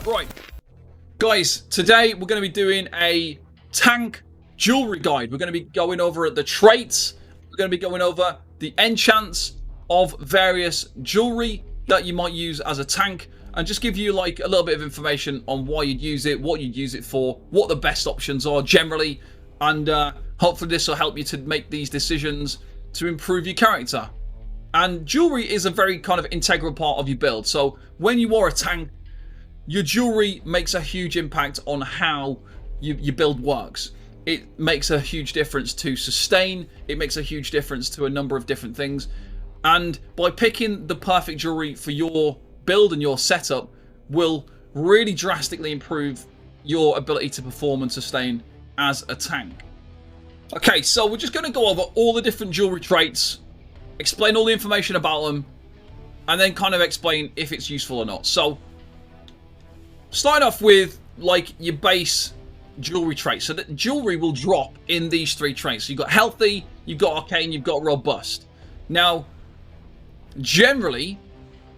Right, guys, today we're going to be doing a tank jewelry guide. We're going to be going over the traits. We're going to be going over the enchants of various jewelry that you might use as a tank, and just give you like a little bit of information on why you'd use it, what you'd use it for, what the best options are generally, and hopefully this will help you to make these decisions to improve your character. And jewelry is a very kind of integral part of your build. So when you are a tank, your jewelry makes a huge impact on how your build works. It makes a huge difference to sustain. It makes a huge difference to a number of different things. And by picking the perfect jewelry for your build and your setup will really drastically improve your ability to perform and sustain as a tank. Okay, so we're just going to go over all the different jewelry traits, explain all the information about them, and then kind of explain if it's useful or not. So starting off with like your base jewelry traits. So that jewelry will drop in these three traits. So you've got healthy, you've got arcane, you've got robust. Now, generally,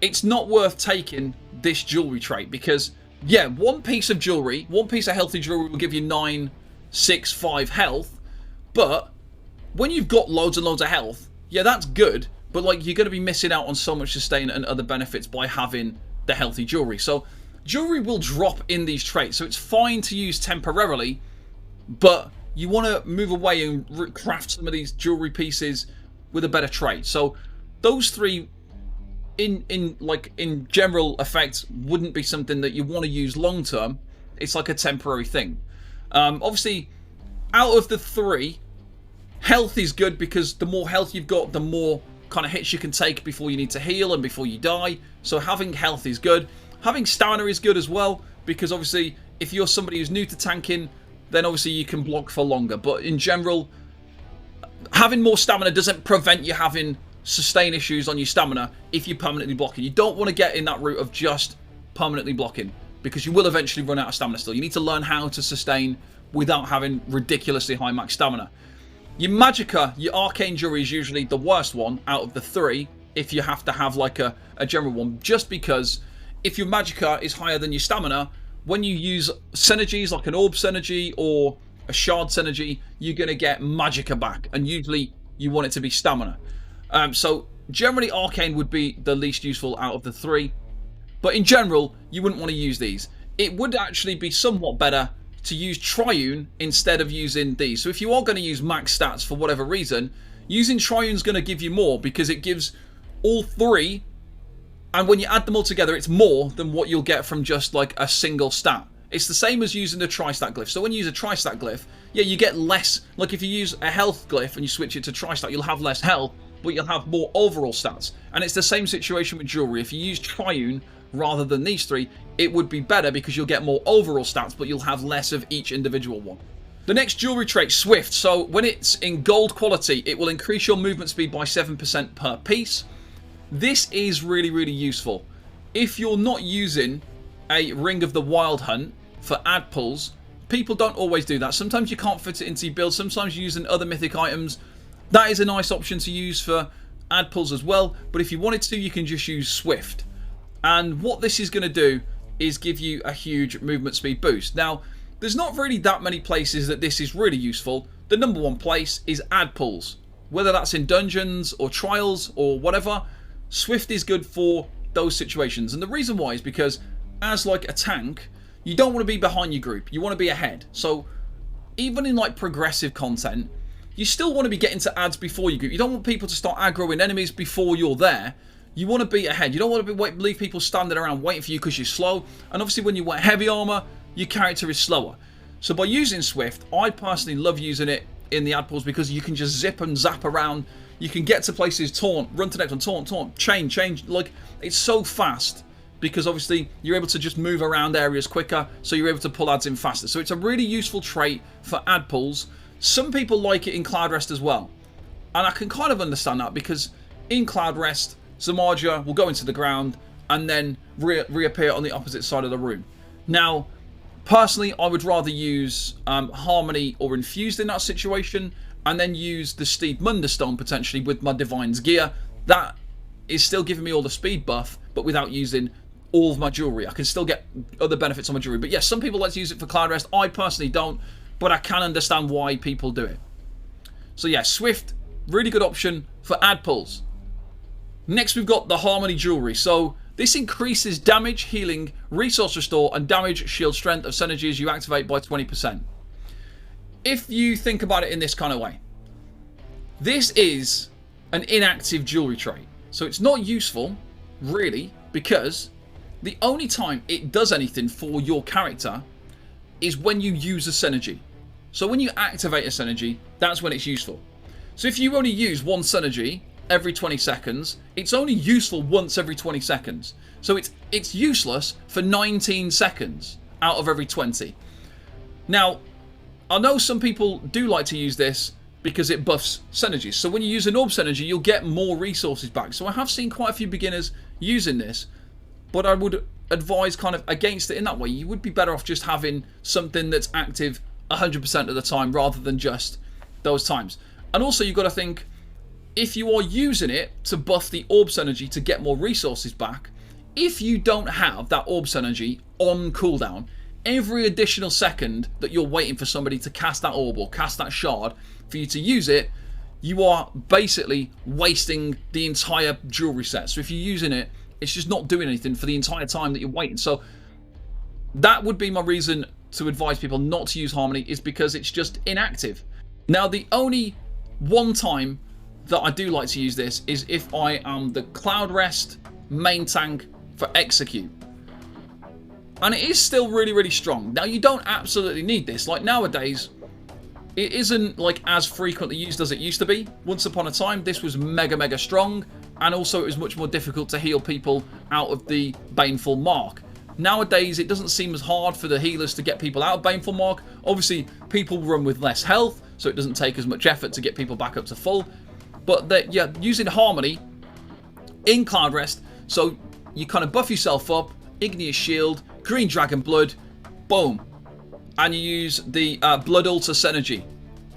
it's not worth taking this jewelry trait because, yeah, one piece of jewelry, one piece of healthy jewelry will give you 9, 6, 5 health. But when you've got loads and loads of health, yeah, that's good. But like, you're going to be missing out on so much sustain and other benefits by having the healthy jewelry. So jewelry will drop in these traits, so it's fine to use temporarily, but you want to move away and craft some of these jewelry pieces with a better trait. So those three, in general effect, wouldn't be something that you want to use long term. It's like a temporary thing. Obviously, out of the three, health is good because the more health you've got, the more kind of hits you can take before you need to heal and before you die. So having health is good. Having stamina is good as well, because obviously if you're somebody who's new to tanking, then obviously you can block for longer. But in general, having more stamina doesn't prevent you having sustain issues on your stamina if you're permanently blocking. You don't want to get in that route of just permanently blocking, because you will eventually run out of stamina still. You need to learn how to sustain without having ridiculously high max stamina. Your magicka, your arcane jewelry is usually the worst one out of the three if you have to have like a general one, just because if your magicka is higher than your stamina, when you use synergies like an orb synergy or a shard synergy, you're going to get magicka back, and usually you want it to be stamina. So generally arcane would be the least useful out of the three, but in general you wouldn't want to use these. It would actually be somewhat better to use Triune instead of using these. So if you are going to use max stats for whatever reason, using Triune is going to give you more, because it gives all three. And when you add them all together, it's more than what you'll get from just like a single stat. It's the same as using the tri-stat glyph. So when you use a tri-stat glyph, yeah, you get less. Like if you use a health glyph and you switch it to tri-stat, you'll have less health, but you'll have more overall stats. And it's the same situation with jewelry. If you use Triune rather than these three, it would be better because you'll get more overall stats, but you'll have less of each individual one. The next jewelry trait, Swift. So when it's in gold quality, it will increase your movement speed by 7% per piece. This is really, really useful. If you're not using a Ring of the Wild Hunt for ad pulls, people don't always do that. Sometimes you can't fit it into your build. Sometimes you're using other mythic items. That is a nice option to use for ad pulls as well. But if you wanted to, you can just use Swift. And what this is going to do is give you a huge movement speed boost. Now, there's not really that many places that this is really useful. The number one place is ad pulls. Whether that's in dungeons or trials or whatever, Swift is good for those situations. And the reason why is because as like a tank, you don't want to be behind your group. You want to be ahead. So even in like progressive content, you still want to be getting to ads before your group. You don't want people to start aggroing enemies before you're there. You want to be ahead. You don't want to leave people standing around waiting for you because you're slow. And obviously when you wear heavy armor, your character is slower. So by using Swift, I personally love using it in the ad pulls because you can just zip and zap around. You can get to places, taunt, run to next one, taunt, change. Like, it's so fast because obviously you're able to just move around areas quicker, so you're able to pull ads in faster. So it's a really useful trait for ad pulls. Some people like it in Cloud Rest as well. And I can kind of understand that because in Cloud Rest, Zamaja will go into the ground and then reappear on the opposite side of the room. Now, personally, I would rather use Harmony or Infused in that situation, and then use the Steed Munderstone potentially with my Divine's gear. That is still giving me all the speed buff, but without using all of my jewelry. I can still get other benefits on my jewelry. But yes, some people like to use it for cloud rest. I personally don't, but I can understand why people do it. So yeah, Swift, really good option for ad pulls. Next, we've got the Harmony Jewellery. So this increases damage, healing, resource restore, and damage, shield, strength of synergies you activate by 20%. If you think about it in this kind of way, this is an inactive jewellery trait. So it's not useful, really, because the only time it does anything for your character is when you use a synergy. So when you activate a synergy, that's when it's useful. So if you only use one synergy every 20 seconds, it's only useful once every 20 seconds. So it's useless for 19 seconds out of every 20. Now, I know some people do like to use this because it buffs synergies. So when you use an orb synergy, you'll get more resources back. So I have seen quite a few beginners using this, but I would advise kind of against it in that way. You would be better off just having something that's active 100% of the time rather than just those times. And also you've got to think, if you are using it to buff the orb synergy to get more resources back, if you don't have that orb synergy on cooldown, every additional second that you're waiting for somebody to cast that orb or cast that shard for you to use it, you are basically wasting the entire jewelry set. So if you're using it, it's just not doing anything for the entire time that you're waiting. So that would be my reason to advise people not to use Harmony, is because it's just inactive. Now, the only one time that I do like to use this is if I am the Cloud Rest main tank for Execute. And it is still really, really strong. Now, you don't absolutely need this. Like nowadays, it isn't like as frequently used as it used to be. Once upon a time, this was mega, mega strong. And also it was much more difficult to heal people out of the Baneful Mark. Nowadays, it doesn't seem as hard for the healers to get people out of Baneful Mark. Obviously, people run with less health, so it doesn't take as much effort to get people back up to full. But yeah, using Harmony in Cloud Rest, so you kind of buff yourself up, Igneous Shield, Green Dragon Blood, boom. And you use the Blood Altar Synergy.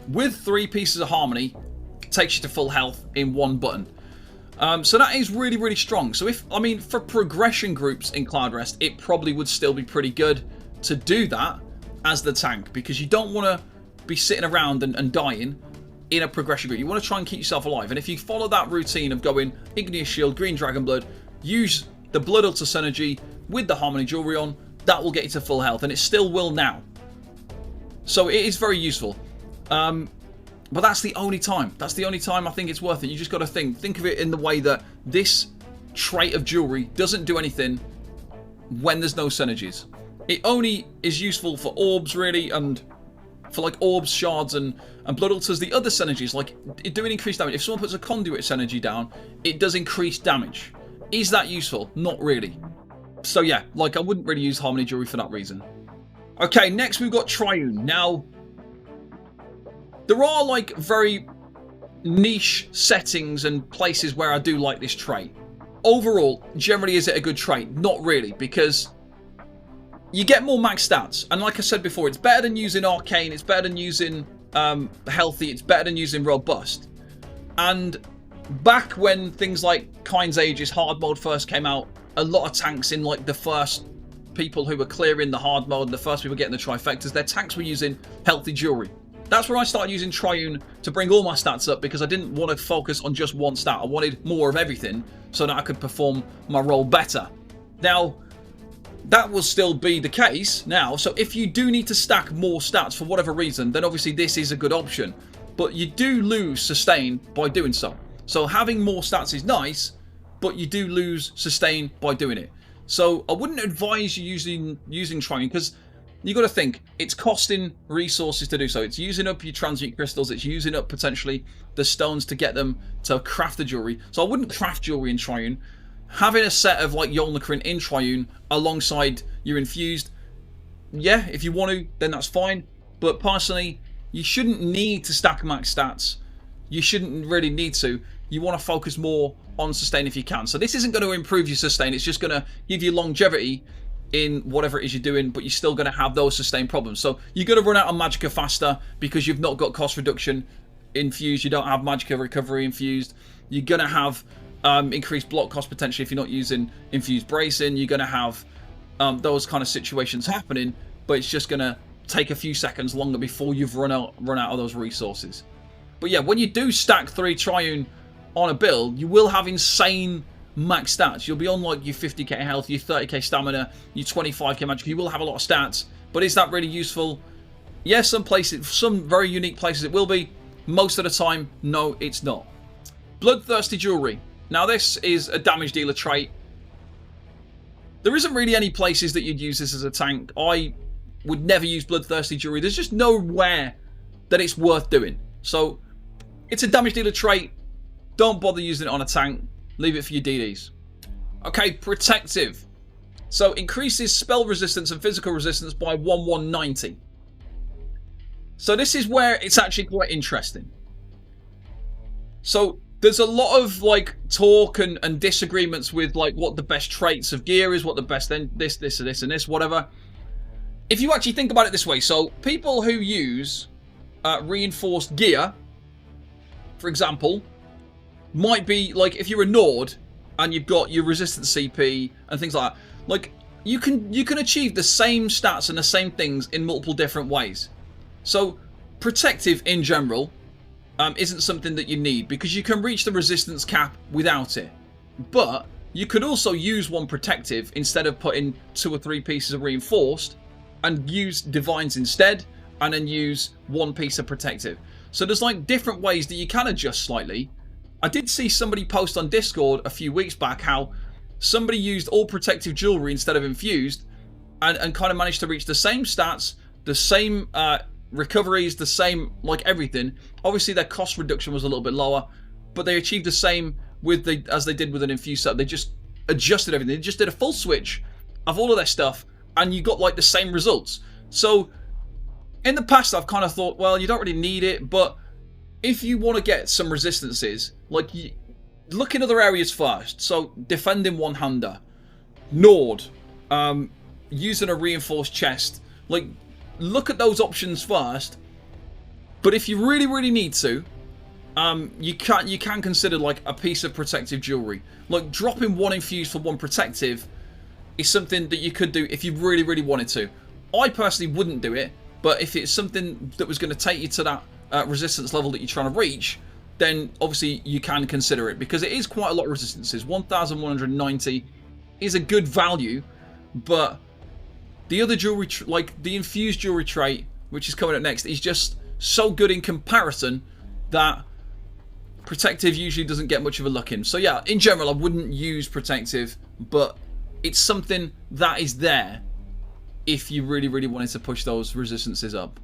With 3 pieces of Harmony, it takes you to full health in one button. So that is really, really strong. So for progression groups in Cloud Rest, it probably would still be pretty good to do that as the tank, because you don't want to be sitting around and dying in a progression group. You want to try and keep yourself alive. And if you follow that routine of going Igneous Shield, Green Dragon Blood, use the Blood Altar Synergy with the Harmony Jewellery on, that will get you to full health, and it still will now. So it is very useful. But that's the only time. That's the only time I think it's worth it. You just got to think of it in the way that this trait of jewelry doesn't do anything when there's no synergies. It only is useful for orbs, really, and for like orbs, shards, and blood altars. The other synergies, like doing increased damage. If someone puts a conduit synergy down, it does increase damage. Is that useful? Not really. So yeah, like I wouldn't really use Harmony Jewellery for that reason. Okay, next we've got Triune. Now, there are like very niche settings and places where I do like this trait. Overall, generally, is it a good trait? Not really, because you get more max stats. And like I said before, it's better than using Arcane, it's better than using Healthy, it's better than using Robust. And back when things like Kind's Aegis hard mode first came out, a lot of tanks in like the first people who were clearing the hard mode, the first people getting the trifectas, their tanks were using Healthy Jewelry. That's where I started using Triune to bring all my stats up, because I didn't want to focus on just one stat. I wanted more of everything so that I could perform my role better. Now, that will still be the case now. So if you do need to stack more stats for whatever reason, then obviously this is a good option. But you do lose sustain by doing so. So having more stats is nice, but you do lose sustain by doing it. So I wouldn't advise you using Triune, because you got to think, it's costing resources to do so. It's using up your transmute crystals. It's using up potentially the stones to get them to craft the jewelry. So I wouldn't craft jewelry in Triune. Having a set of like Yolnahkrin in Triune alongside your infused, yeah, if you want to, then that's fine. But personally, you shouldn't need to stack max stats. You shouldn't really need to. You want to focus more on sustain if you can. So this isn't going to improve your sustain. It's just going to give you longevity in whatever it is you're doing, but you're still going to have those sustain problems. So you're going to run out of magicka faster because you've not got cost reduction infused. You don't have magicka recovery infused. You're going to have increased block cost potentially if you're not using infused bracing. You're going to have those kind of situations happening, but it's just going to take a few seconds longer before you've run out of those resources. But yeah, when you do stack 3 Triune on a build, you will have insane max stats. You'll be on like your 50k health, your 30k stamina, your 25k magic. You will have a lot of stats, but is that really useful? Yes, some places, some very unique places it will be. Most of the time, no, it's not. Bloodthirsty Jewellery. Now this is a damage dealer trait. There isn't really any places that you'd use this as a tank. I would never use Bloodthirsty Jewellery. There's just nowhere that it's worth doing. So it's a damage dealer trait. Don't bother using it on a tank. Leave it for your DDs. Okay, Protective. So increases spell resistance and physical resistance by 1190. So this is where it's actually quite interesting. So there's a lot of like talk and disagreements with like what the best traits of gear is, what the best then this and this, whatever. If you actually think about it this way, so people who use reinforced gear, for example, might be like if you're a Nord and you've got your resistance CP and things like that, like you can achieve the same stats and the same things in multiple different ways. So Protective in general isn't something that you need because you can reach the resistance cap without it. But you could also use one Protective instead of putting 2 or 3 pieces of reinforced and use Divines instead, and then use 1 piece of Protective. So there's like different ways that you can adjust slightly. I did see somebody post on Discord a few weeks back how somebody used all Protective Jewellery instead of infused and kind of managed to reach the same stats, the same recoveries, the same like everything. Obviously their cost reduction was a little bit lower, but they achieved the same with as they did with an infused set. They just adjusted everything. They just did a full switch of all of their stuff and you got like the same results. So in the past I've kind of thought, well, you don't really need it, but if you want to get some resistances, like look in other areas first. So defending one-hander, Nord, using a reinforced chest, like look at those options first. But if you really need to, you can consider like a piece of Protective Jewellery. Like dropping 1 infused for 1 Protective is something that you could do if you really wanted to. I personally wouldn't do it, but if it's something that was going to take you to that resistance level that you're trying to reach, then obviously you can consider it because it is quite a lot of resistances. 1190 is a good value, but the other jewelry, like the infused jewelry trait, which is coming up next, is just so good in comparison that Protective usually doesn't get much of a look in. So yeah, in general, I wouldn't use Protective, but it's something that is there if you really wanted to push those resistances up.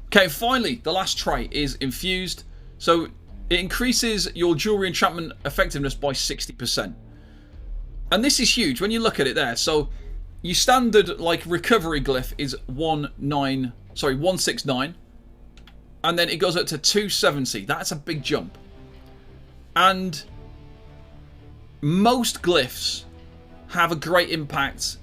Okay, finally, the last trait is infused. So it increases your jewelry enchantment effectiveness by 60%. And this is huge when you look at it there. So your standard like recovery glyph is 169, and then it goes up to 270. That's a big jump. And most glyphs have a great impact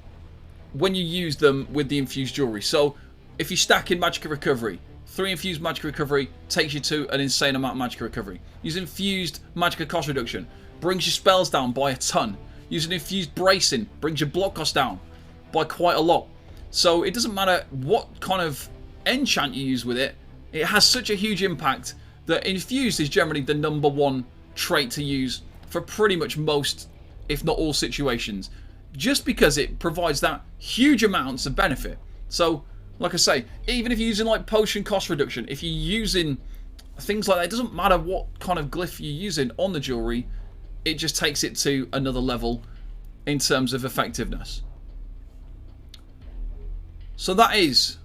when you use them with the infused jewelry. So if you stack in magic recovery, 3 infused magic recovery takes you to an insane amount of magic recovery. Using infused magic cost reduction brings your spells down by a ton. Using infused bracing brings your block cost down by quite a lot. So it doesn't matter what kind of enchant you use with it, it has such a huge impact that infused is generally the #1 trait to use for pretty much most, if not all, situations, just because it provides that huge amounts of benefit. So like I say, even if you're using like potion cost reduction, if you're using things like that, it doesn't matter what kind of glyph you're using on the jewelry, it just takes it to another level in terms of effectiveness. So that is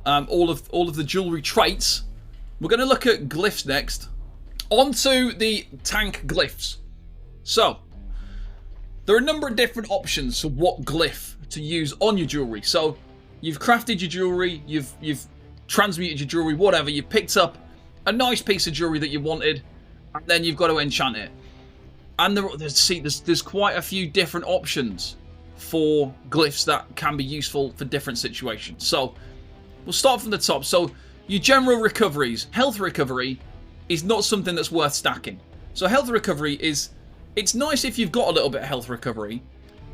all of the jewelry traits. We're going to look at glyphs next. On to the tank glyphs. So there are a number of different options for what glyph to use on your jewelry. So you've crafted your jewelry, you've transmuted your jewelry, whatever. You picked up a nice piece of jewelry that you wanted, and then you've got to enchant it. And there's quite a few different options for glyphs that can be useful for different situations. So we'll start from the top. So your general recoveries, health recovery is not something that's worth stacking. So health recovery is, it's nice if you've got a little bit of health recovery,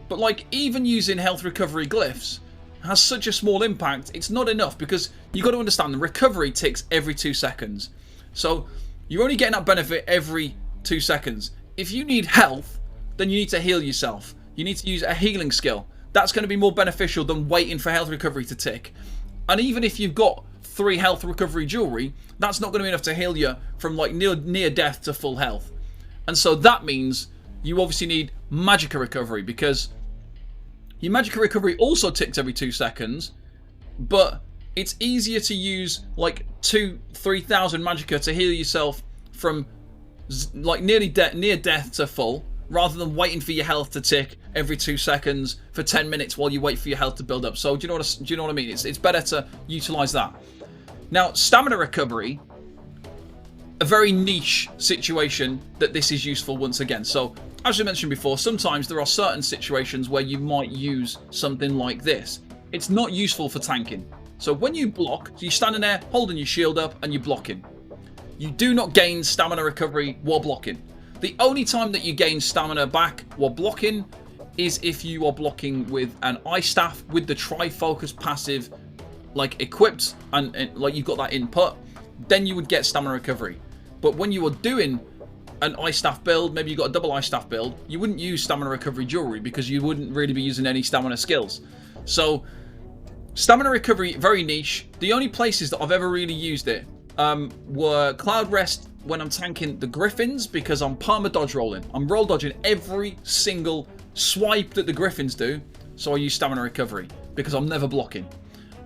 but like even using health recovery glyphs has such a small impact, it's not enough, because you've got to understand the recovery ticks every 2 seconds. So you're only getting that benefit every 2 seconds. If you need health, then you need to heal yourself. You need to use a healing skill. That's going to be more beneficial than waiting for health recovery to tick. And even if you've got 3 health recovery jewelry, that's not going to be enough to heal you from like near death to full health. And so that means you obviously need magicka recovery, because your magicka recovery also ticks every 2 seconds, but it's easier to use like 2,000-3,000 magicka to heal yourself from like near death to full, rather than waiting for your health to tick every 2 seconds for 10 minutes while you wait for your health to build up. So do you know what I mean? It's better to utilize that. Now, stamina recovery, a very niche situation that this is useful once again. So as I mentioned before, sometimes there are certain situations where you might use something like this. It's not useful for tanking. So when you block, so you're standing there holding your shield up and you're blocking. You do not gain stamina recovery while blocking. The only time that you gain stamina back while blocking is if you are blocking with an ice staff with the tri-focus passive like equipped and like you've got that input, then you would get stamina recovery. But when you are doing an ice staff build, maybe you got a double ice staff build, you wouldn't use stamina recovery jewelry because you wouldn't really be using any stamina skills. So stamina recovery, very niche. The only places that I've ever really used it were Cloud Rest when I'm tanking the Griffins, because I'm perma dodge rolling. I'm roll dodging every single swipe that the Griffins do, so I use stamina recovery because I'm never blocking.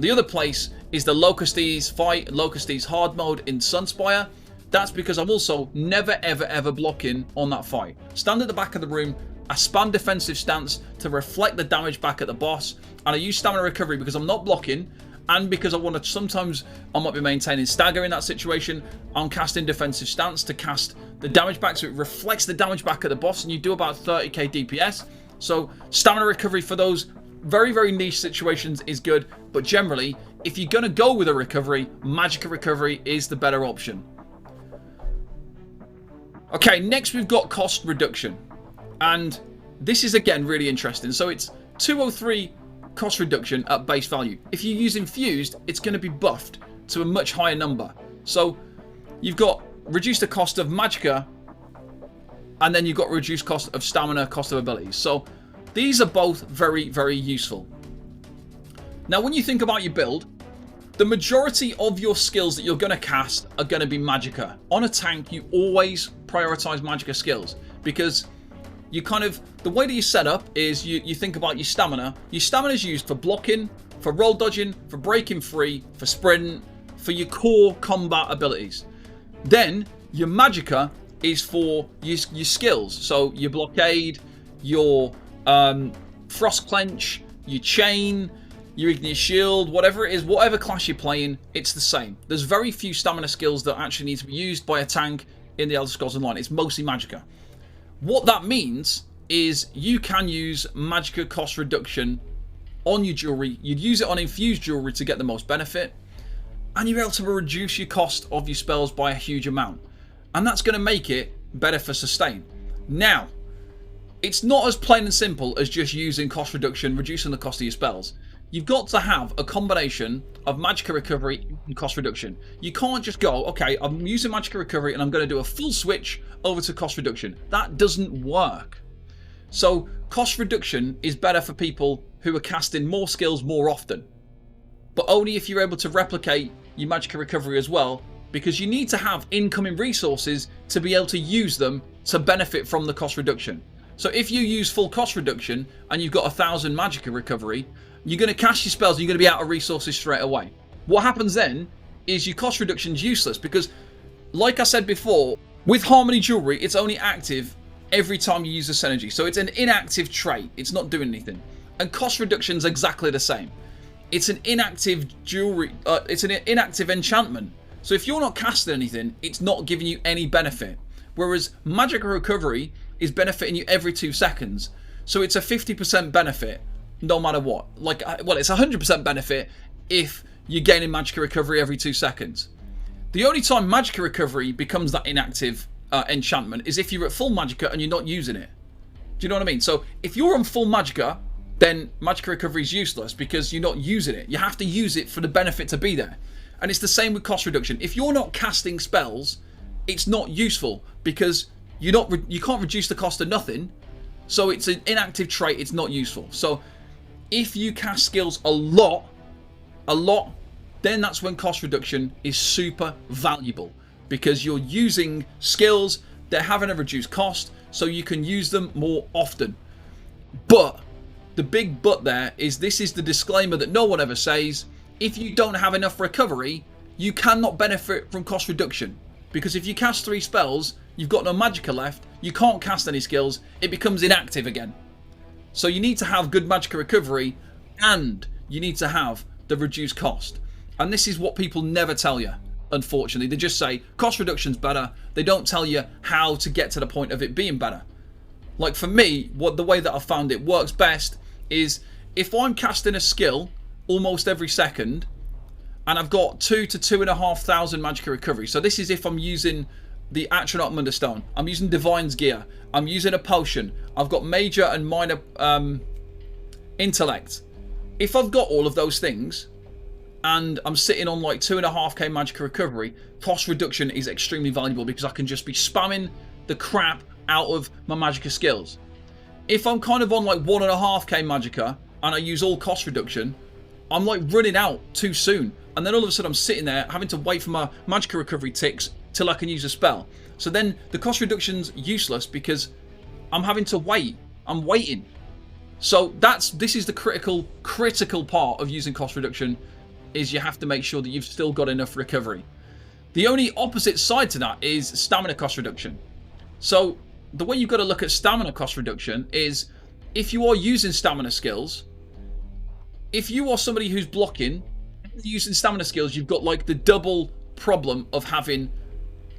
The other place is the Locustes fight, Locustes hard mode in Sunspire. That's because I'm also never ever blocking on that fight. Stand at the back of the room, I spam defensive stance to reflect the damage back at the boss, and I use stamina recovery because I'm not blocking, and because I want to, sometimes I might be maintaining stagger in that situation, I'm casting defensive stance to cast the damage back, so it reflects the damage back at the boss, and you do about 30k DPS. So stamina recovery for those very niche situations is good, but generally, if you're going to go with a recovery, magicka recovery is the better option. Okay, next we've got cost reduction, and this is again really interesting. So it's 203 cost reduction at base value. If you use infused, it's going to be buffed to a much higher number. So you've got reduced the cost of magicka, and then you've got reduced cost of stamina, cost of abilities. So these are both very useful. Now when you think about your build, the majority of your skills that you're going to cast are going to be magicka. On a tank, you always prioritize magicka skills, because you kind of, the way that you set up is you think about your stamina. Your stamina is used for blocking, for roll dodging, for breaking free, for sprint, for your core combat abilities. Then your magicka is for your skills. So your blockade, your frost clench, your chain, your igneous shield, whatever it is, whatever class you're playing, it's the same. There's very few stamina skills that actually need to be used by a tank in the Elder Scrolls Online. It's mostly magicka. What that means is you can use magicka cost reduction on your jewelry. You'd use it on infused jewelry to get the most benefit, and you're able to reduce your cost of your spells by a huge amount, and that's going to make it better for sustain. Now, it's not as plain and simple as just using cost reduction, reducing the cost of your spells. You've got to have a combination of magicka recovery and cost reduction. You can't just go, okay, I'm using magicka recovery and I'm going to do a full switch over to cost reduction. That doesn't work. So cost reduction is better for people who are casting more skills more often, but only if you're able to replicate your magicka recovery as well, because you need to have incoming resources to be able to use them to benefit from the cost reduction. So if you use full cost reduction and you've got 1,000 magicka recovery, you're going to cast your spells and you're going to be out of resources straight away. What happens then is your cost reduction is useless, because like I said before, with Harmony Jewellery, it's only active every time you use a synergy. So it's an inactive trait. It's not doing anything. And cost reduction is exactly the same. It's an inactive jewelry. It's an inactive enchantment. So if you're not casting anything, it's not giving you any benefit. Whereas magicka recovery is benefiting you every 2 seconds. So it's a 50% benefit no matter what. Like, well, it's 100% benefit if you're gaining magicka recovery every 2 seconds. The only time magicka recovery becomes that inactive enchantment is if you're at full magicka and you're not using it. Do you know what I mean? So if you're on full magicka, then magicka recovery is useless because you're not using it. You have to use it for the benefit to be there. And it's the same with cost reduction. If you're not casting spells, it's not useful because you can't reduce the cost of nothing. So it's an inactive trait. It's not useful. So if you cast skills a lot, then that's when cost reduction is super valuable because you're using skills that are having a reduced cost, so you can use them more often. But the big but there is, this is the disclaimer that no one ever says: if you don't have enough recovery, you cannot benefit from cost reduction. Because if you cast 3 spells, you've got no magicka left, you can't cast any skills, it becomes inactive again. So you need to have good magicka recovery, and you need to have the reduced cost. And this is what people never tell you, unfortunately. They just say cost reduction's better. They don't tell you how to get to the point of it being better. Like for me, the way that I found it works best is if I'm casting a skill almost every second, and I've got 2,000 to 2,500 magicka recovery. So this is if I'm using the Atronach Munderstone, I'm using Divine's Gear, I'm using a potion, I've got major and minor intellect. If I've got all of those things and I'm sitting on like 2.5k magicka recovery, cost reduction is extremely valuable because I can just be spamming the crap out of my magicka skills. If I'm kind of on like 1.5k magicka and I use all cost reduction, I'm like running out too soon. And then all of a sudden I'm sitting there having to wait for my magicka recovery ticks till I can use a spell. So then the cost reduction's useless because I'm having to wait. I'm waiting. So this is the critical part of using cost reduction, is you have to make sure that you've still got enough recovery. The only opposite side to that is stamina cost reduction. So the way you've got to look at stamina cost reduction is if you are using stamina skills, if you are somebody who's blocking, using stamina skills, you've got like the double problem of having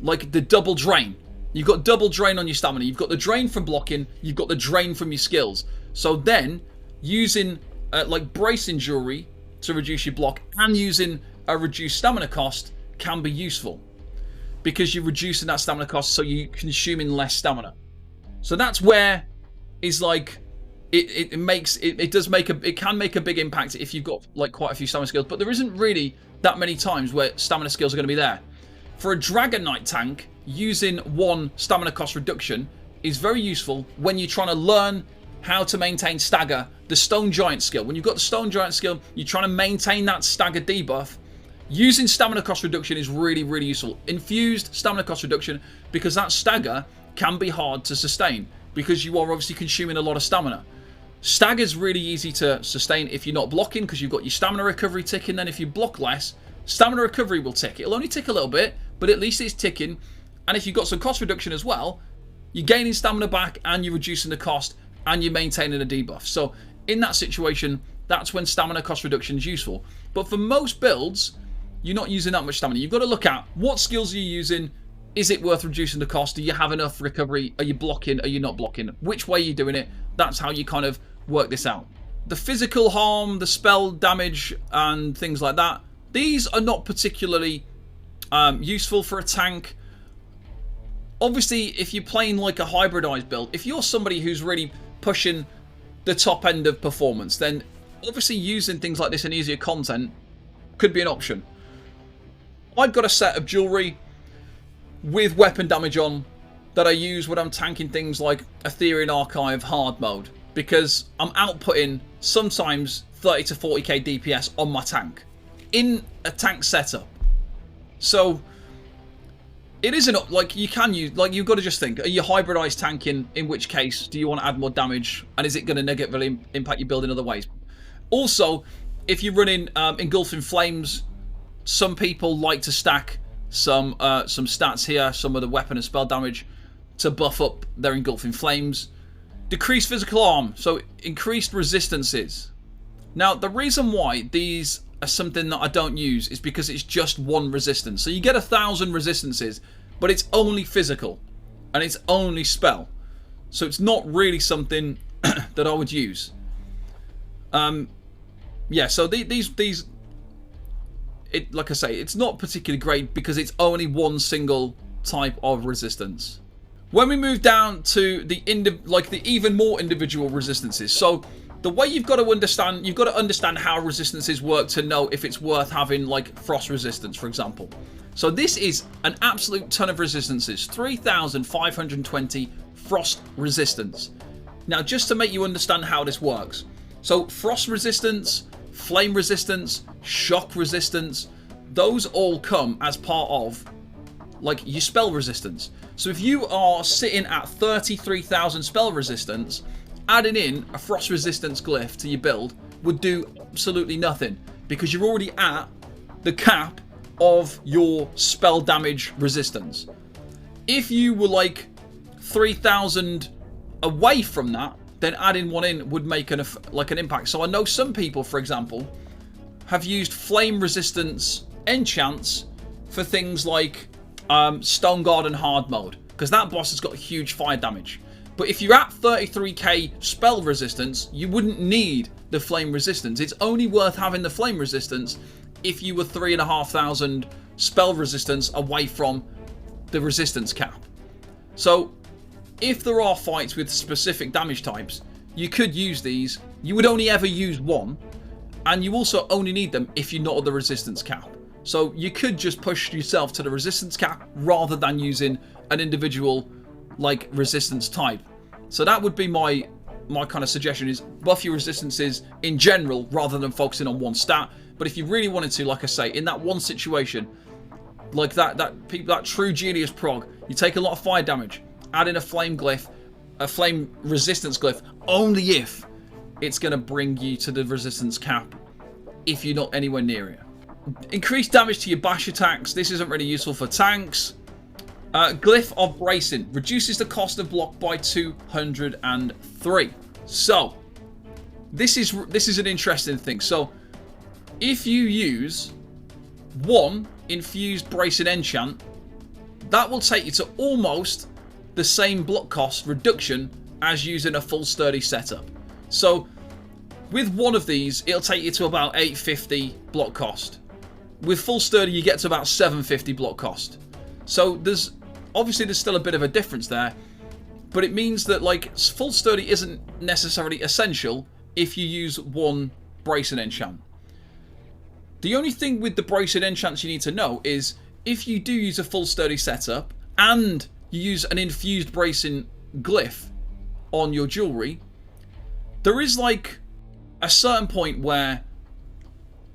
like the double drain. You've got double drain on your stamina. You've got the drain from blocking, you've got the drain from your skills. So then using like bracing jewelry to reduce your block and using a reduced stamina cost can be useful because you're reducing that stamina cost, so you're consuming less stamina. So that's where is like it can make a big impact if you've got like quite a few stamina skills, but there isn't really that many times where stamina skills are going to be there. For a Dragon Knight tank, using 1 stamina cost reduction is very useful when you're trying to learn how to maintain stagger, the Stone Giant skill. When you've got the Stone Giant skill, you're trying to maintain that stagger debuff. Using stamina cost reduction is really, really useful. Infused stamina cost reduction, because that stagger can be hard to sustain because you are obviously consuming a lot of stamina. Stagger's really easy to sustain if you're not blocking because you've got your stamina recovery ticking. Then if you block less, stamina recovery will tick. It'll only tick a little bit, but at least it's ticking. And if you've got some cost reduction as well, you're gaining stamina back and you're reducing the cost and you're maintaining a debuff. So in that situation, that's when stamina cost reduction is useful. But for most builds, you're not using that much stamina. You've got to look at what skills are you using. Is it worth reducing the cost? Do you have enough recovery? Are you blocking? Are you not blocking? Which way are you doing it? That's how you kind of work this out. The physical harm, the spell damage, and things like that, these are not particularly useful for a tank. Obviously, if you're playing like a hybridized build, if you're somebody who's really pushing the top end of performance, then obviously using things like this in easier content could be an option. I've got a set of jewelry with weapon damage on that I use when I'm tanking things like Ethereal Archive hard mode, because I'm outputting sometimes 30 to 40k DPS on my tank in a tank setup. So it isn't like you can use, like you've got to just think, are you hybridized tanking? In which case, do you want to add more damage? And is it going to negatively impact your build in other ways? Also, if you're running Engulfing Flames, some people like to stack some stats here, some of the weapon and spell damage to buff up their Engulfing Flames. Decreased physical harm, so increased resistances. Now, the reason why these are something that I don't use is because it's just 1 resistance. So you get 1,000 resistances, but it's only physical and it's only spell. So it's not really something that I would use. Yeah, so these like I say, it's not particularly great because it's only 1 single type of resistance. when we move down to the even more individual resistances, so the way you've got to understand how resistances work to know if it's worth having like frost resistance, for example. So this is an absolute ton of resistances, 3,520 frost resistance. Now, just to make you understand how this works, so frost resistance, flame resistance, shock resistance, those all come as part of like your spell resistance. So if you are sitting at 33,000 spell resistance, adding in a frost resistance glyph to your build would do absolutely nothing, because you're already at the cap of your spell damage resistance. If you were like 3,000 away from that, then adding one in would make an impact. So I know some people, for example, have used flame resistance enchants for things like Stone Guard and hard mode, because that boss has got huge fire damage. But if you're at 33k spell resistance, you wouldn't need the flame resistance. It's only worth having the flame resistance if you were 3,500 spell resistance away from the resistance cap. So if there are fights with specific damage types, you could use these. You would only ever use one, and you also only need them if you're not at the resistance cap. So you could just push yourself to the resistance cap rather than using an individual like resistance type. So that would be my kind of suggestion, is buff your resistances in general rather than focusing on one stat. But if you really wanted to, like I say, in that one situation, like that true genius prog, you take a lot of fire damage, add in a flame glyph, a flame resistance glyph, only if it's going to bring you to the resistance cap if you're not anywhere near it. Increased damage to your bash attacks. This isn't really useful for tanks. Glyph of bracing reduces the cost of block by 203. So this is an interesting thing. So if you use one infused bracing enchant, that will take you to almost the same block cost reduction as using a full sturdy setup. So with one of these, it'll take you to about 850 block cost. With full sturdy, you get to about 750 block cost. So there's still a bit of a difference there, but it means that like full sturdy isn't necessarily essential if you use one bracing enchant. The only thing with the bracing enchants you need to know is if you do use a full sturdy setup and you use an infused bracing glyph on your jewellery, there is like a certain point where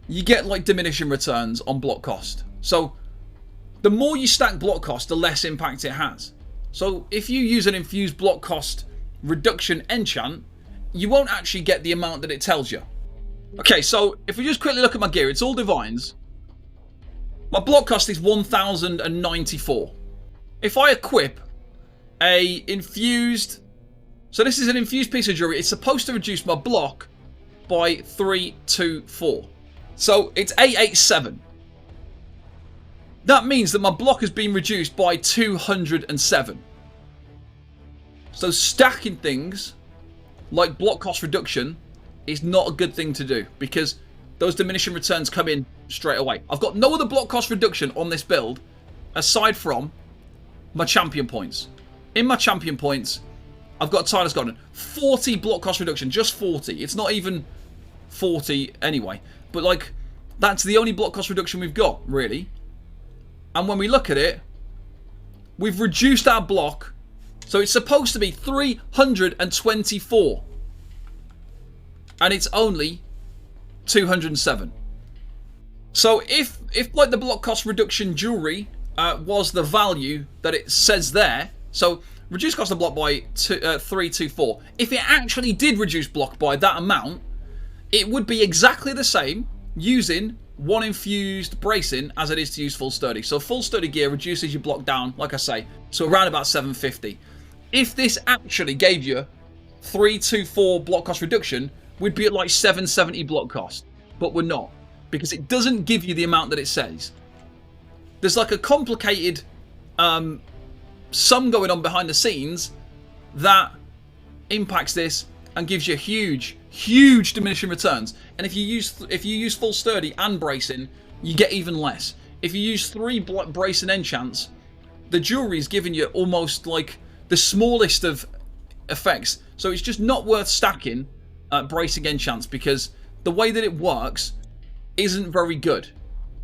you get like diminishing returns on block cost. So the more you stack block cost, the less impact it has. So if you use an infused block cost reduction enchant, you won't actually get the amount that it tells you. Okay, so if we just quickly look at my gear, it's all divines. My block cost is 1,094. If I equip a infused, so this is an infused piece of jewelry, it's supposed to reduce my block by 324. So it's 887. That means that my block has been reduced by 207. So stacking things like block cost reduction is not a good thing to do, because those diminishing returns come in straight away. I've got no other block cost reduction on this build aside from my champion points. In my champion points, I've got Tyler's Garden. 40 block cost reduction, just 40. It's not even 40 anyway. But like, that's the only block cost reduction we've got, really. And when we look at it, we've reduced our block. So it's supposed to be 324. And it's only 207. So if like the block cost reduction jewelry was the value that it says there, so reduce cost of block by 324. If it actually did reduce block by that amount, it would be exactly the same using one infused bracing as it is to use full sturdy. So full sturdy gear reduces your block down, like I say, so around about 750. If this actually gave you 324 block cost reduction, we'd be at like 770 block cost, but we're not, because it doesn't give you the amount that it says. There's like a complicated sum going on behind the scenes that impacts this and gives you huge diminishing returns. And if you use full sturdy and bracing, you get even less. If you use 3 bracing enchants, the jewelry is giving you almost like the smallest of effects. So it's just not worth stacking bracing enchants, because the way that it works isn't very good.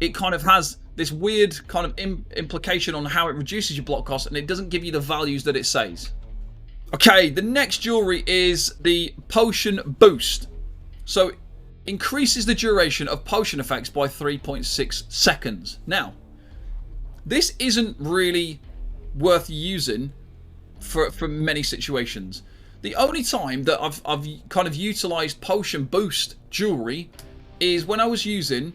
It kind of has this weird kind of implication on how it reduces your block cost, and it doesn't give you the values that it says. Okay, the next jewelry is the potion boost. So increases the duration of potion effects by 3.6 seconds. Now, this isn't really worth using for many situations. The only time that I've kind of utilized potion boost jewelry is when I was using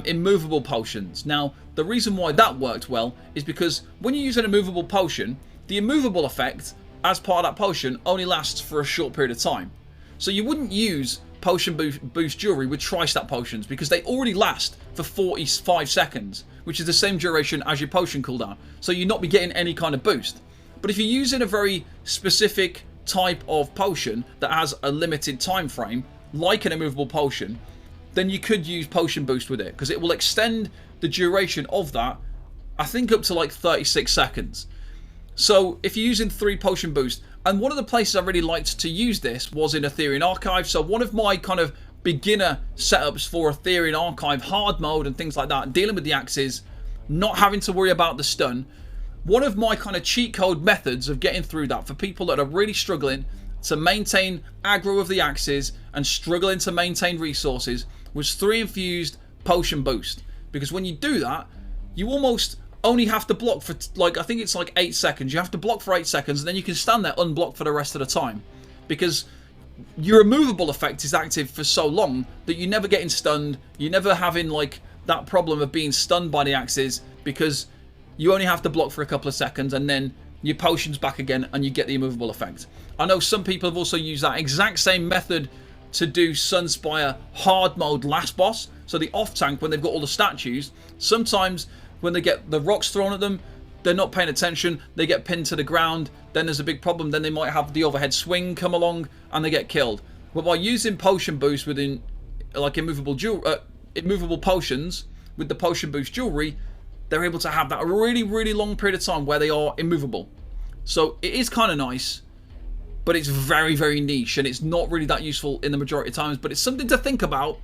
immovable potions. Now, the reason why that worked well is because when you use an immovable potion, the immovable effect as part of that potion only lasts for a short period of time. So you wouldn't use potion boost jewelry with tri-stat potions, because they already last for 45 seconds, which is the same duration as your potion cooldown. So you'd not be getting any kind of boost. But if you're using a very specific type of potion that has a limited time frame, like an immovable potion, then you could use potion boost with it, because it will extend the duration of that, I think up to like 36 seconds. So if you're using 3 potion boost, and one of the places I really liked to use this was in Ethereal Archive. So one of my kind of beginner setups for Ethereal Archive hard mode and things like that, dealing with the axes, not having to worry about the stun, one of my kind of cheat code methods of getting through that for people that are really struggling to maintain aggro of the axes and struggling to maintain resources was 3 infused potion boost. Because when you do that, you almost only have to block for like, I think it's like 8 seconds. You have to block for 8 seconds, and then you can stand there unblocked for the rest of the time, because your immovable effect is active for so long that you're never getting stunned. You're never having like that problem of being stunned by the axes, because you only have to block for a couple of seconds, and then your potion's back again and you get the immovable effect. I know some people have also used that exact same method to do Sunspire hard mode last boss. So the off tank, when they've got all the statues, sometimes when they get the rocks thrown at them, they're not paying attention, they get pinned to the ground, then there's a big problem, then they might have the overhead swing come along and they get killed. But by using potion boost within like immovable potions with the potion boost jewelry, they're able to have that really long period of time where they are immovable. So it is kind of nice, but it's very niche, and it's not really that useful in the majority of times. But it's something to think about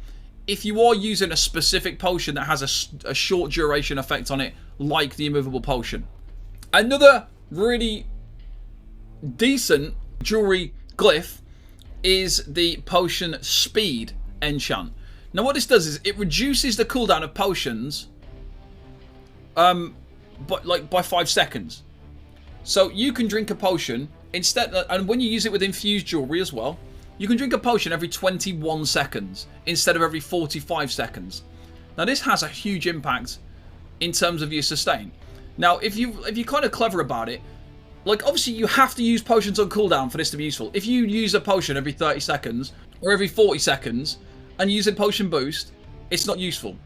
if you are using a specific potion that has a short duration effect on it, like the immovable potion. Another really decent jewelry glyph is the potion speed enchant. Now what this does is it reduces the cooldown of potions but like by 5 seconds. So you can drink a potion instead, and when you use it with infused jewelry as well, you can drink a potion every 21 seconds instead of every 45 seconds. Now this has a huge impact in terms of your sustain. Now if you're kind of clever about it, like obviously you have to use potions on cooldown for this to be useful. If you use a potion every 30 seconds or every 40 seconds and use a potion boost, it's not useful.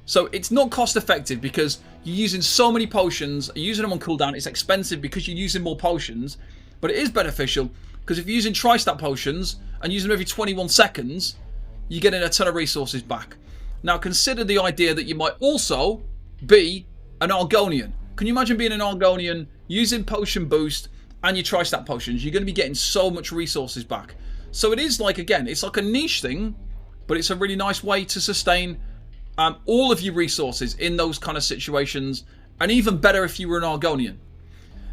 So it's not cost effective because you're using so many potions, you're using them on cooldown, it's expensive because you're using more potions, but it is beneficial because if you're using tri-stat potions and using them every 21 seconds, you're getting a ton of resources back. Now consider the idea that you might also be an Argonian. Can you imagine being an Argonian, using potion boost and your tri-stat potions? You're going to be getting so much resources back. So it is like, again, it's like a niche thing, but it's a really nice way to sustain all of your resources in those kind of situations, and even better if you were an Argonian.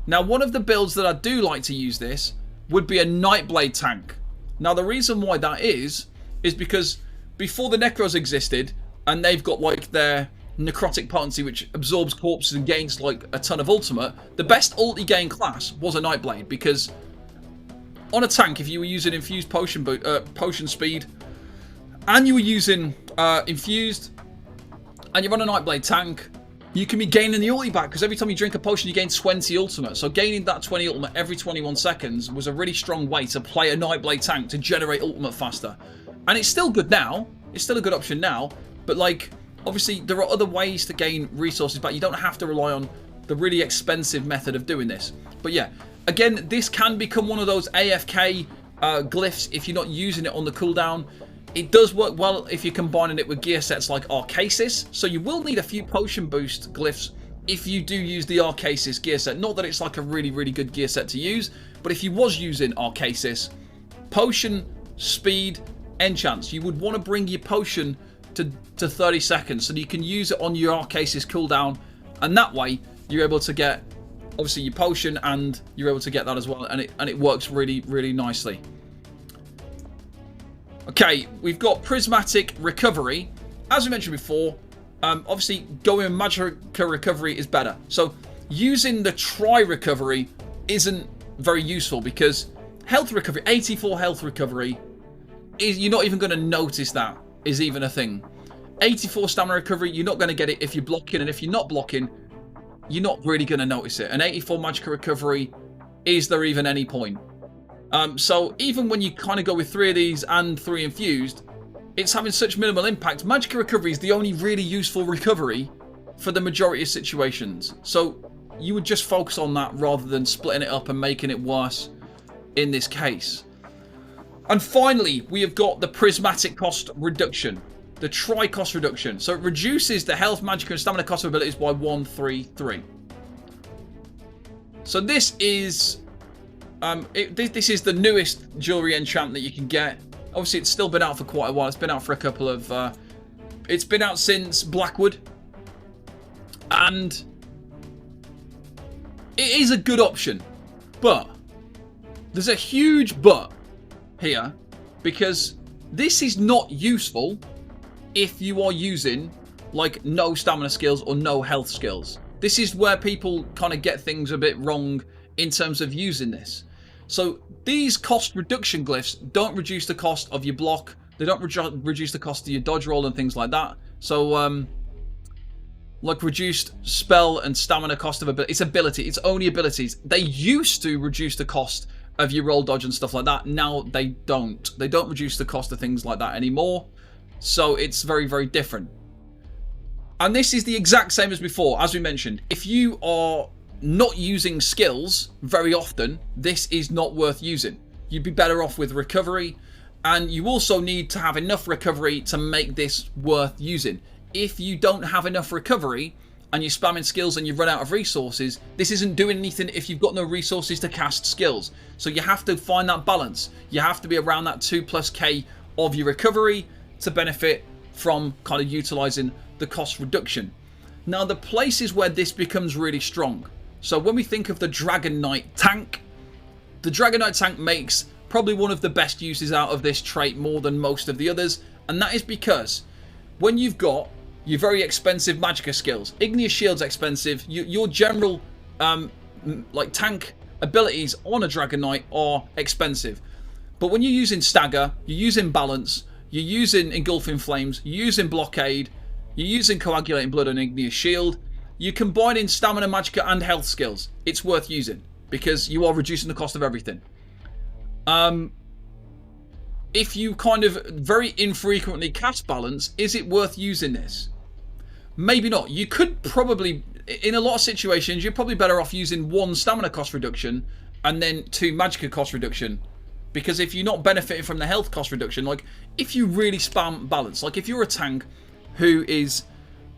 Now one of the builds that I do like to use this would be a Nightblade tank. Now the reason why that is because before the Necros existed, and they've got like their necrotic potency which absorbs corpses and gains like a ton of ultimate, the best ulti gain class was a Nightblade, because on a tank, if you were using infused potion speed and you were using infused and you run a Nightblade tank, you can be gaining the ulti back, because every time you drink a potion you gain 20 ultimate. So gaining that 20 ultimate every 21 seconds was a really strong way to play a Nightblade tank to generate ultimate faster. And it's still good now, it's still a good option now, but like obviously there are other ways to gain resources back. You don't have to rely on the really expensive method of doing this. But yeah, again, this can become one of those AFK glyphs if you're not using it on the cooldown. It does work well if you're combining it with gear sets like Arcasis, so you will need a few potion boost glyphs if you do use the Arcasis gear set. Not that it's like a really, really good gear set to use, but if you was using Arcasis, potion, speed, enchants, you would want to bring your potion to 30 seconds so that you can use it on your Arcasis cooldown, and that way you're able to get obviously your potion and you're able to get that as well, and it works really, really nicely. Okay, we've got Prismatic Recovery. As we mentioned before, obviously going with Magica Recovery is better. So using the Tri Recovery isn't very useful because health recovery, 84 health recovery, you're not even going to notice that is even a thing. 84 stamina recovery, you're not going to get it if you're blocking, and if you're not blocking, you're not really going to notice it. And 84 Magica Recovery, is there even any point? So even when you kind of go with 3 of these and 3 infused, it's having such minimal impact. Magica Recovery is the only really useful recovery for the majority of situations. So you would just focus on that rather than splitting it up and making it worse in this case. And finally, we have got the Prismatic Cost Reduction. The Tri Cost Reduction. So it reduces the health, magic, and stamina cost of abilities by 1, 3, 3. So this is this is the newest jewellery enchant that you can get. Obviously, it's still been out for quite a while. It's been out for a couple of... it's been out since Blackwood. And it is a good option. But there's a huge but here. Because this is not useful if you are using like no stamina skills or no health skills. This is where people kind of get things a bit wrong in terms of using this. So these cost reduction glyphs don't reduce the cost of your block. They don't reduce the cost of your dodge roll and things like that. So like reduced spell and stamina cost of ability. It's ability. It's only abilities. They used to reduce the cost of your roll, dodge and stuff like that. Now they don't. They don't reduce the cost of things like that anymore. So it's very, very different. And this is the exact same as before. As we mentioned, if you are not using skills very often, this is not worth using. You'd be better off with recovery. And you also need to have enough recovery to make this worth using. If you don't have enough recovery and you're spamming skills and you've run out of resources, this isn't doing anything if you've got no resources to cast skills. So you have to find that balance. You have to be around that 2+ K of your recovery to benefit from kind of utilizing the cost reduction. Now, the places where this becomes really strong. So when we think of the Dragon Knight tank, the Dragon Knight tank makes probably one of the best uses out of this trait more than most of the others. And that is because when you've got your very expensive Magica skills, Igneous Shield's expensive, your general like tank abilities on a Dragon Knight are expensive. But when you're using Stagger, you're using Balance, you're using Engulfing Flames, you're using Blockade, you're using Coagulating Blood and Igneous Shield, you're combining Stamina, Magica and Health skills. It's worth using because you are reducing the cost of everything. If you kind of very infrequently cast Balance, is it worth using this? Maybe not. You could probably, in a lot of situations, you're probably better off using 1 Stamina cost reduction and then 2 Magica cost reduction. Because if you're not benefiting from the health cost reduction, like if you really spam Balance, like if you're a tank who is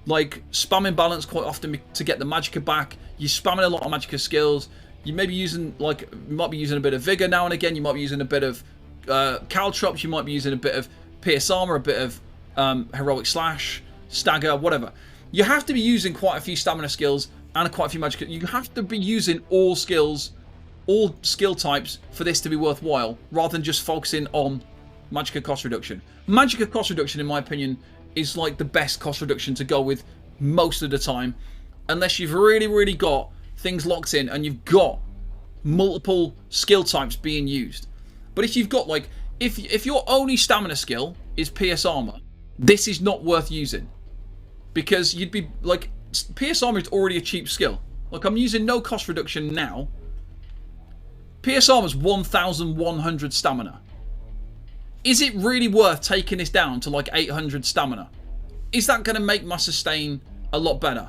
like spamming Balance quite often to get the Magica back, you're spamming a lot of Magica skills, you may be using like, you might be using a bit of Vigor now and again, you might be using a bit of Caltrops, you might be using a bit of Pierce Armor, a bit of Heroic Slash, Stagger, whatever. You have to be using quite a few Stamina skills and quite a few Magica. You have to be using all skills, all skill types for this to be worthwhile, rather than just focusing on Magica cost reduction. Magica cost reduction, in my opinion, is like the best cost reduction to go with most of the time, unless you've really, really got things locked in and you've got multiple skill types being used. But if you've got like, if your only stamina skill is Pierce Armor, this is not worth using. Because you'd be like, Pierce Armor is already a cheap skill. Like I'm using no cost reduction now. Pierce Armor's 1,100 stamina. Is it really worth taking this down to like 800 stamina? Is that going to make my sustain a lot better?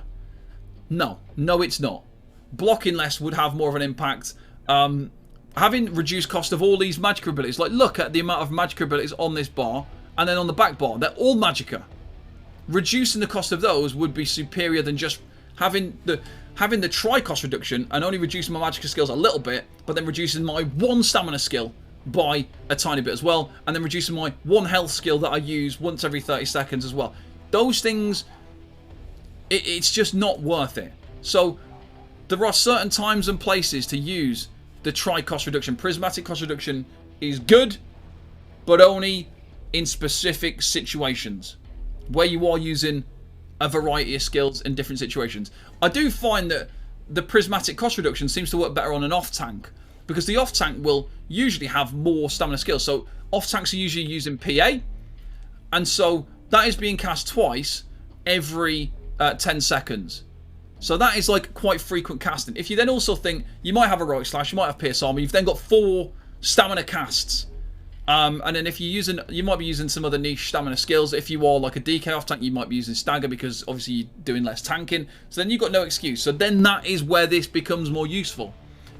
No. No, it's not. Blocking less would have more of an impact. Having reduced cost of all these Magica abilities. Like look at the amount of Magica abilities on this bar. And then on the back bar, they're all Magica. Reducing the cost of those would be superior than just having the tri-cost reduction and only reducing my magic skills a little bit, but then reducing my 1 stamina skill by a tiny bit as well, and then reducing my 1 health skill that I use once every 30 seconds as well. Those things, it's just not worth it. So there are certain times and places to use the tri-cost reduction. Prismatic cost reduction is good, but only in specific situations where you are using a variety of skills in different situations. I do find that the prismatic cost reduction seems to work better on an off tank, because the off tank will usually have more stamina skills. So off tanks are usually using PA, and so that is being cast twice every 10 seconds. So that is like quite frequent casting. If you then also think you might have heroic slash, you might have pierce armor, you've then got 4 stamina casts. And then if you're using, you might be using some other niche stamina skills. If you are like a DK off tank, you might be using stagger because obviously you're doing less tanking. So then you've got no excuse. So then that is where this becomes more useful,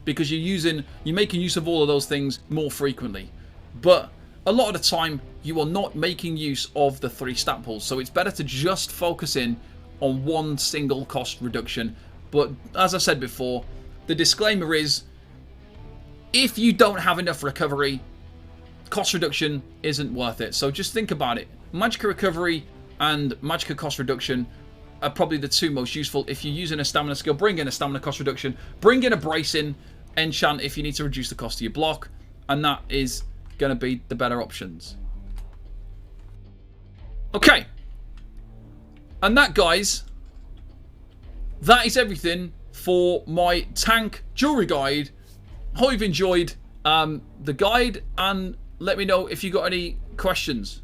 because you're making use of all of those things more frequently. But a lot of the time you are not making use of the 3 stat pools. So it's better to just focus in on 1 single cost reduction. But as I said before, the disclaimer is, if you don't have enough recovery, cost reduction isn't worth it. So just think about it. Magicka recovery and Magicka cost reduction are probably the 2 most useful. If you're using a stamina skill, bring in a stamina cost reduction. Bring in a bracing enchant if you need to reduce the cost of your block. And that is going to be the better options. Okay. And that, guys, that is everything for my tank jewelry guide. Hope you've enjoyed the guide, and let me know if you got any questions.